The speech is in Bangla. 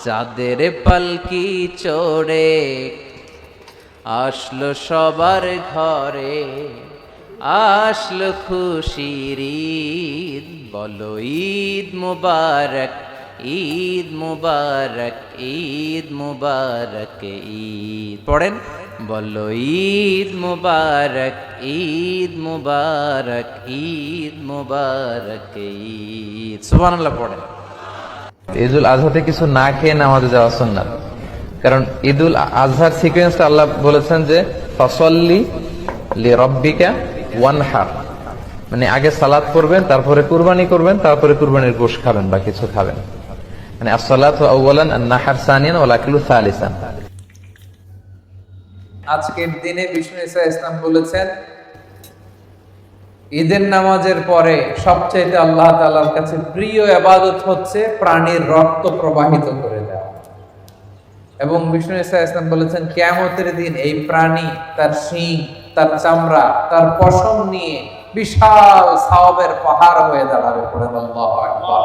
চাঁদের পালকি চড়ে আসলো সবার ঘরে, আসলো খুশির ঈদ, বলো ঈদ মুবারক, ঈদ মুবারক, ঈদ মুবারক ঈদ। পড়েন, বলো ঈদ মুবারক, ঈদ মুবারক, ঈদ মুবারক ঈদ। সুবহানাল্লাহ পড়েন। ঈদুল আজহাতে কিছু না খেয়ে নামাজে যাওয়া সুন্নাত। কারণ ঈদুল আজহার সিকোয়েন্সটা আল্লাহ বলেছেন যে ফাসল্লি লিরাব্বিকা ওয়ানহার, মানে আগে সালাত করবেন, তারপরে কুরবানি করবেন, তারপরে কুরবানির গোশত খাবেন বা কিছু খাবেন। মানে আসসালাতু আউওয়ালান আন-নাহর সানিয়ান ওয়াল আকলু সালিসান। আজকের দিনে বিষ্ণু ঈসা ইসলাম বলেছেন, ঈদের নামাজের পরে সবচেয়ে আল্লাহ তাআলার কাছে প্রিয় ইবাদত হচ্ছে প্রাণীর রক্ত প্রবাহিত করে দেওয়া। এবং বিষ্ণু ঈসা ইসলাম বলেছেন, কিয়ামতের দিন এই প্রাণী তার শিং, তার চামড়া, তার পশম নিয়ে বিশাল সওয়াবের পাহাড় হয়ে দাঁড়াবে। পড়েন আল্লাহু আকবার।